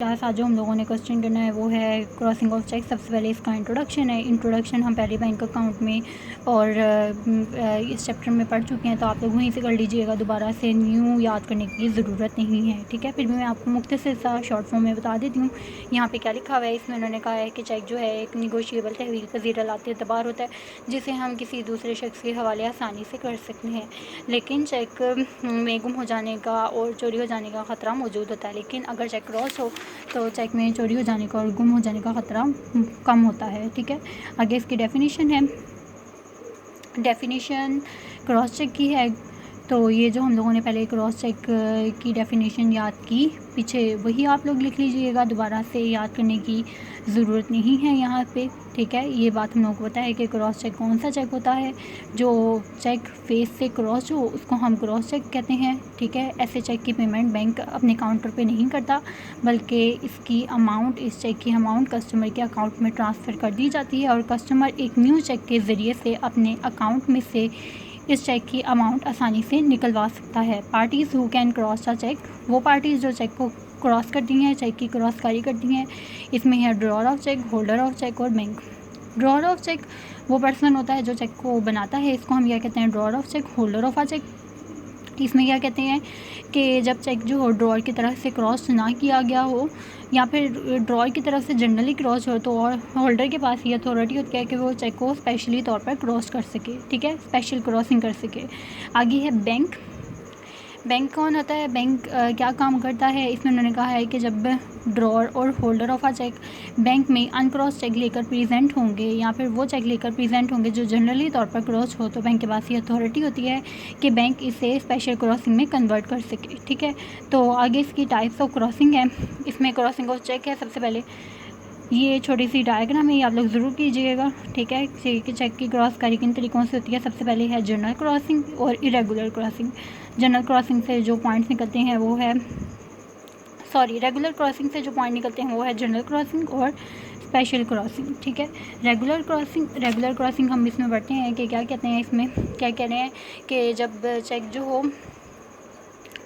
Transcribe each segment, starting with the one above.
Class आज जो हम लोगों ने क्वेश्चन करना है वो है क्रॉसिंग ऑफ चेक। सबसे पहले इसका इंट्रोडक्शन है। इंट्रोडक्शन हम पहले बैंक अकाउंट में और इस चैप्टर में पढ़ चुके हैं, तो आप लोग वहीं से कर लीजिएगा, दोबारा से न्यू याद करने की ज़रूरत नहीं है। ठीक है, फिर भी मैं आपको मुख्तसर सा शॉर्ट फॉर्म में बता देती हूँ। यहाँ पे क्या लिखा हुआ है, इसमें उन्होंने कहा है कि चेक जो है एक निगोशिएबल तहवील पज़ीर अलाते एतबार होता है, जिसे हम किसी दूसरे शख्स के हवाले आसानी से कर सकते हैं। लेकिन चेक में गुम हो जाने का और चोरी हो जाने का ख़तरा मौजूद होता है। लेकिन अगर चेक क्रॉस हो तो चेक में चोरी हो जाने का और गुम हो जाने का ख़तरा कम होता है। ठीक है, आगे इसकी डेफिनेशन है। डेफिनेशन क्रॉस चेक की है, तो ये जो हम लोगों ने पहले क्रॉस चेक की डेफिनेशन याद की, पीछे वही आप लोग लिख लीजिएगा, दोबारा से याद करने की ज़रूरत नहीं है यहाँ पे। ठीक है, ये बात हम लोगों को पता है कि क्रॉस चेक कौन सा चेक होता है। जो चेक फेस से क्रॉस हो उसको हम क्रॉस चेक कहते हैं। ठीक है, ऐसे चेक की पेमेंट बैंक अपने काउंटर पे नहीं करता, बल्कि इसकी अमाउंट, इस चेक की अमाउंट कस्टमर के अकाउंट में ट्रांसफ़र कर दी जाती है और कस्टमर एक न्यू चेक के ज़रिए से अपने अकाउंट में से इस चेक की अमाउंट आसानी से निकलवा सकता है। Parties who can cross a cheque, वो पार्टीज़ जो चेक को क्रॉस करती हैं, चेक की क्रॉस कारी करती हैं। इसमें है drawer of cheque, holder of cheque और बैंक। ड्रॉअर ऑफ चेक वो पर्सन होता है जो चेक को बनाता है, इसको हम क्या कहते हैं, drawer of cheque. Holder of a cheque, इसमें क्या कहते हैं कि जब चेक जो हो ड्रॉअर की तरफ से क्रॉस ना किया गया हो या फिर ड्रॉअर की तरफ से जनरली क्रॉस हो, तो और होल्डर के पास ये अथॉरिटी होती है कि वो चेक को स्पेशली तौर पर क्रॉस कर सके। ठीक है, स्पेशल क्रॉसिंग कर सके। आगे है बैंक। बैंक कौन होता है, बैंक क्या काम करता है, इसमें उन्होंने कहा है कि जब ड्रॉअर और holder of a cheque bank में अनक्रॉस चेक लेकर प्रेजेंट होंगे या फिर वो चेक लेकर प्रेजेंट होंगे जो जनरली तौर पर क्रॉस हो, तो बैंक के पास ये अथॉरिटी होती है कि बैंक इसे स्पेशल क्रॉसिंग में कन्वर्ट कर सके। ठीक है, तो आगे इसकी टाइप्स ऑफ क्रॉसिंग है। इसमें क्रॉसिंग ऑफ चेक है, सबसे पहले ये छोटी सी डायग्राम है, ये आप लोग ज़रूर कीजिएगा। ठीक है, कि चेक की क्रॉस कारी किन तरीक़ों से होती है। सबसे पहले है जनरल क्रॉसिंग और इरेगुलर क्रॉसिंग। जनरल क्रॉसिंग से जो पॉइंट्स निकलते हैं वो है, रेगुलर क्रॉसिंग से जो पॉइंट निकलते हैं वो है जनरल क्रॉसिंग और स्पेशल क्रॉसिंग। ठीक है, रेगुलर क्रॉसिंग हम इसमें बढ़ते हैं कि क्या कहते हैं, इसमें क्या कह रहे हैं कि जब चेक जो हो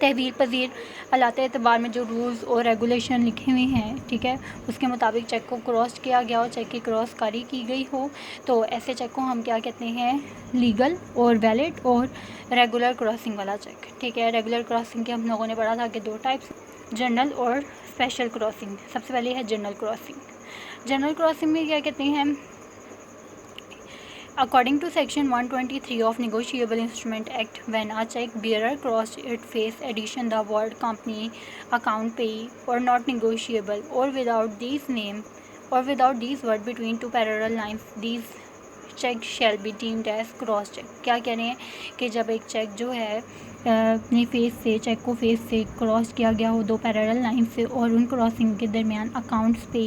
तहवील पज़ीर अलाते एतबार में जो रूल्स और रेगुलेशन लिखे हुए हैं, ठीक है, उसके मुताबिक चेक को क्रॉस किया गया हो, चेक की क्रॉस कारी की गई हो, तो ऐसे चेक को हम क्या कहते हैं, लीगल और वैलिड और रेगुलर क्रॉसिंग वाला चेक। ठीक है, रेगुलर क्रॉसिंग के हम लोगों ने पढ़ा था कि दो टाइप्स, जनरल और स्पेशल क्रॉसिंग। सबसे पहले है जनरल क्रॉसिंग। जनरल क्रॉसिंग में क्या कहते हैं, According to Section 123 of Negotiable Instrument Act, when a check bearer crossed its face addition the word company, account payee, or not negotiable, or without these word between two parallel lines, these check shall be deemed as cross check। क्या कह रहे हैं कि जब एक check जो है अपने फेस से, चेक को फेस से क्रॉस किया गया हो दो पैरेलल लाइन से, और उन क्रॉसिंग के दरमियान अकाउंट्स पे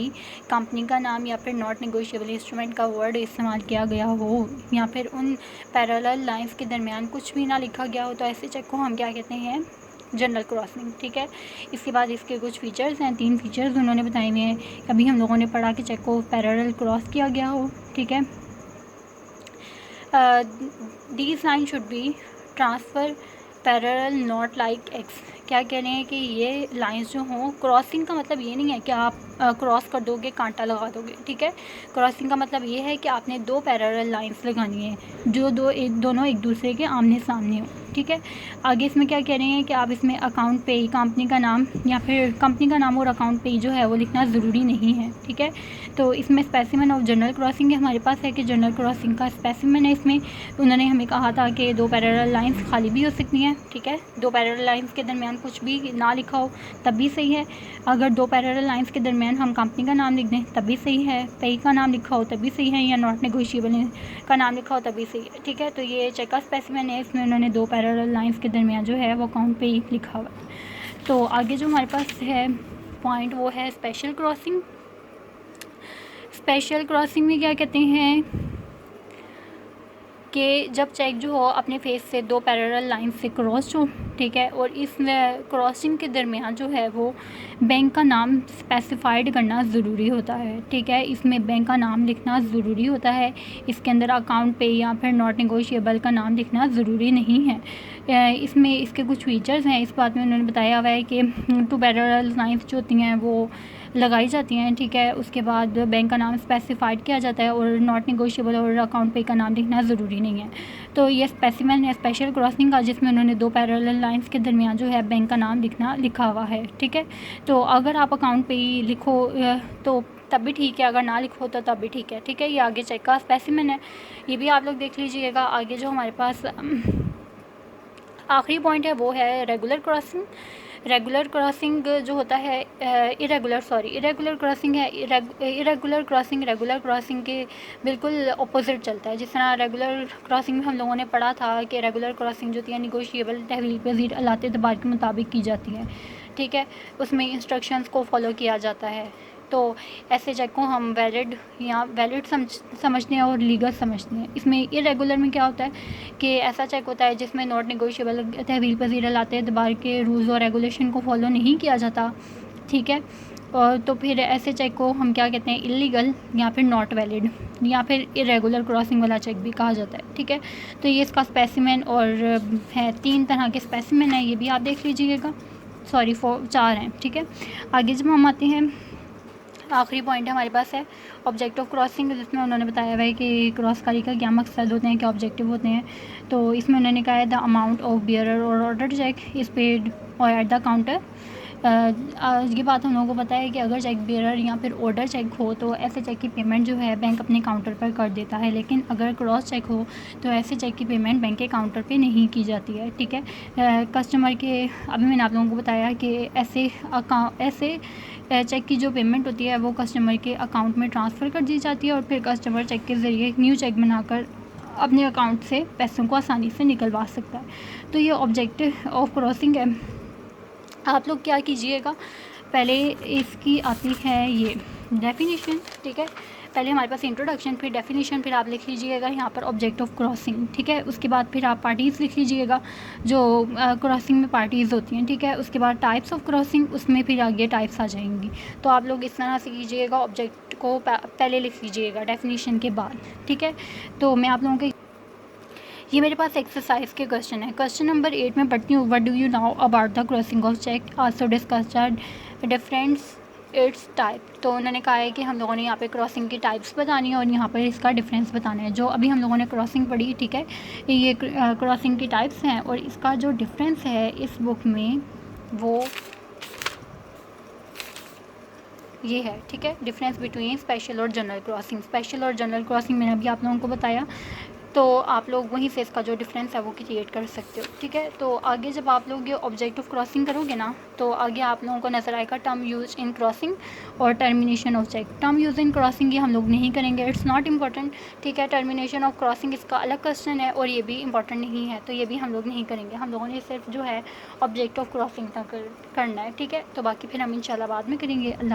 कंपनी का नाम या फिर नॉट नेगोशिएबल इंस्ट्रूमेंट का वर्ड इस्तेमाल किया गया हो, या फिर उन पैरेलल लाइंस के दरमियान कुछ भी ना लिखा गया हो, तो ऐसे चेक को हम क्या कहते हैं, जनरल क्रॉसिंग। ठीक है, इसके बाद इसके कुछ फीचर्स हैं, 3 फीचर्स उन्होंने बताए हुए हैं। अभी हम लोगों ने पढ़ा कि चेक को पैरेलल क्रॉस किया गया हो। ठीक है, these line should be transfer parallel not like x. क्या कह रहे हैं कि ये लाइंस जो हों, क्रॉसिंग का मतलब ये नहीं है कि आप क्रॉस कर दोगे कांटा लगा दोगे। ठीक है, क्रॉसिंग का मतलब ये है कि आपने दो पैरेलल लाइंस लगानी है जो दोनों एक दूसरे के आमने सामने हो। ठीक है, आगे इसमें क्या कह रहे हैं कि आप इसमें अकाउंट पे कंपनी का नाम या फिर कंपनी का नाम और अकाउंट पे जो है वो लिखना ज़रूरी नहीं है। ठीक है, तो इसमें स्पेसिमेन ऑफ जनरल क्रॉसिंग है हमारे पास है कि जनरल क्रॉसिंग का स्पेसिमेन है। इसमें उन्होंने हमें कहा था कि दो पैरेलल लाइंस खाली भी हो सकती हैं। ठीक है, दो पैरेलल लाइंस के दरमियान कुछ भी ना लिखा हो तब भी सही है। अगर दो पैरेलल लाइंस के दरमियान हम कंपनी का नाम लिख दें तब भी सही है, पे का नाम लिखा हो तब भी सही है, या नॉट नेगोशिएबल का नाम लिखा हो तब भी सही है। ठीक है, तो ये चेक का स्पेसिमेन है, इसमें उन्होंने दो पैरेलल लाइंस के दरमियान जो है वो अकाउंट पे ही लिखा हुआ है। तो आगे जो हमारे पास है पॉइंट वो है स्पेशल क्रॉसिंग। स्पेशल क्रॉसिंग में क्या कहते हैं कि जब चेक जो हो अपने फेस से दो पैरेलल लाइन से क्रॉस हो, ठीक है। और इस क्रॉसिंग के दरमियान जो है वो बैंक का नाम स्पेसिफाइड करना ज़रूरी होता है, ठीक है। इसमें बैंक का नाम लिखना ज़रूरी होता है। इसके अंदर अकाउंट पे या फिर नॉट नेगोशिएबल का नाम लिखना ज़रूरी नहीं है। इसमें इसके कुछ फीचर्स हैं, इस बात में उन्होंने बताया हुआ है कि 2 पैरेलल लाइंस जो होती हैं वो लगाई जाती हैं, ठीक है। उसके बाद बैंक का नाम स्पेसिफाइड किया जाता है और नॉट नेगोशिएबल और अकाउंट पे का नाम लिखना ज़रूरी नहीं है। तो ये स्पेसिमेन है स्पेशल क्रॉसिंग का, जिसमें उन्होंने 2 पैरेलल लाइंस के दरमियान जो है बैंक का नाम लिखा हुआ है, ठीक है। तो अगर आप अकाउंट पे ही लिखो तो तब भी ठीक है, अगर ना लिखो तो तब भी ठीक है, ठीक है। ये आगे चेक का स्पेसिमेन है, ये भी आप लोग देख लीजिएगा। आगे जो हमारे पास आखिरी पॉइंट है वो है रेगुलर क्रॉसिंग। रेगुलर क्रॉसिंग जो होता है इरेगुलर क्रॉसिंग है। इरेगुलर क्रॉसिंग रेगुलर क्रॉसिंग के बिल्कुल अपोजिट चलता है। जिस तरह रेगुलर क्रॉसिंग में हम लोगों ने पढ़ा था कि रेगुलर क्रॉसिंग जो होती है निगोशिएबल तहवील पज़ीर अलाते दबार के मुताबिक की जाती है, ठीक है। उसमें इंस्ट्रक्शंस को फॉलो किया जाता है। तो ऐसे चेक को हम वैलिड समझते हैं और लीगल समझते हैं। इसमें इरेगुलर में क्या होता है कि ऐसा चेक होता है जिसमें नॉट नेगोशिएबल तहवील पज़ीर अलाते दबार के रूल्स और रेगुलेशन को फॉलो नहीं किया जाता, ठीक है। और तो फिर ऐसे चेक को हम क्या कहते हैं, इलीगल या फिर नॉट वैलिड या फिर इरेगुलर क्रॉसिंग वाला चेक भी कहा जाता है, ठीक है। तो ये इसका स्पेसिमेन और है 3 तरह के स्पेसिमेन है, ये भी आप देख लीजिएगा। 4 हैं, ठीक है। आगे जब हम आते हैं, आखिरी पॉइंट हमारे पास है ऑब्जेक्ट ऑफ क्रॉसिंग, जिसमें उन्होंने बताया हुआ है कि क्रॉसकारी का क्या मकसद होते हैं, क्या ऑब्जेक्टिव होते हैं। तो इसमें उन्होंने कहा है द अमाउंट ऑफ बियरर और ऑर्डर चेक इज़ पेड और एट द काउंटर। ये बात हम लोगों को पता है कि अगर चेक बियरर या फिर ऑर्डर चेक हो तो ऐसे चेक की पेमेंट जो है बैंक अपने काउंटर पर कर देता है, लेकिन अगर क्रॉस चेक हो तो ऐसे चेक की पेमेंट बैंक के काउंटर पे नहीं की जाती है, ठीक है। कस्टमर के अभी मैंने आप लोगों को बताया कि ऐसे चेक की जो पेमेंट होती है वो कस्टमर के अकाउंट में ट्रांसफ़र कर दी जाती है और फिर कस्टमर चेक के ज़रिए न्यू चेक बनाकर अपने अकाउंट से पैसों को आसानी से निकलवा सकता है। तो ये ऑब्जेक्टिव ऑफ क्रॉसिंग है। आप लोग क्या कीजिएगा, पहले इसकी आती है ये डेफिनेशन, ठीक है। पहले हमारे पास इंट्रोडक्शन, फिर डेफिनेशन, फिर आप लिख लीजिएगा यहाँ पर ऑब्जेक्ट ऑफ क्रॉसिंग, ठीक है। उसके बाद फिर आप पार्टीज़ लिख लीजिएगा जो क्रॉसिंग में पार्टीज़ होती हैं, ठीक है। उसके बाद टाइप्स ऑफ क्रॉसिंग, उसमें फिर आगे टाइप्स आ जाएंगी। तो आप लोग इस तरह से कीजिएगा, ऑब्जेक्ट को पहले लिख लीजिएगा डेफिनेशन के बाद, ठीक है। तो मैं आप लोगों के ये मेरे पास एक्सरसाइज के क्वेश्चन है। क्वेश्चन नंबर 8 में पढ़ती हूँ, what do you know about the crossing of cheque, also discuss difference its type. तो उन्होंने कहा है कि हम लोगों ने यहाँ पे क्रॉसिंग की टाइप्स बतानी है और यहाँ पर इसका डिफरेंस बताना है। जो अभी हम लोगों ने क्रॉसिंग पढ़ी, ठीक है, ये क्रॉसिंग की टाइप्स हैं और इसका जो डिफरेंस है इस बुक में वो ये है, ठीक है। डिफरेंस बिटवीन स्पेशल और जनरल क्रॉसिंग। स्पेशल और जनरल क्रॉसिंग मैंने अभी आप लोगों को बताया, तो आप लोग वहीं से इसका जो डिफरेंस है वो क्रिएट कर सकते हो, ठीक है। तो आगे जब आप लोग ये ऑब्जेक्ट ऑफ क्रॉसिंग करोगे ना, तो आगे आप लोगों को नज़र आएगा टर्म यूज इन क्रॉसिंग और termination of cheque. Term use in crossing ये हम लोग नहीं करेंगे, इट्स नॉट इम्पॉर्टेंट, ठीक है। टर्मिनेशन ऑफ क्रॉसिंग इसका अलग क्वेश्चन है और ये भी इंपॉर्टेंट नहीं है, तो ये भी हम लोग नहीं करेंगे। हम लोगों ने सिर्फ जो है ऑब्जेक्ट ऑफ क्रॉसिंग तक करना है, ठीक है। तो बाकी फिर हम इंशाल्लाह बाद में करेंगे। अल्लाह।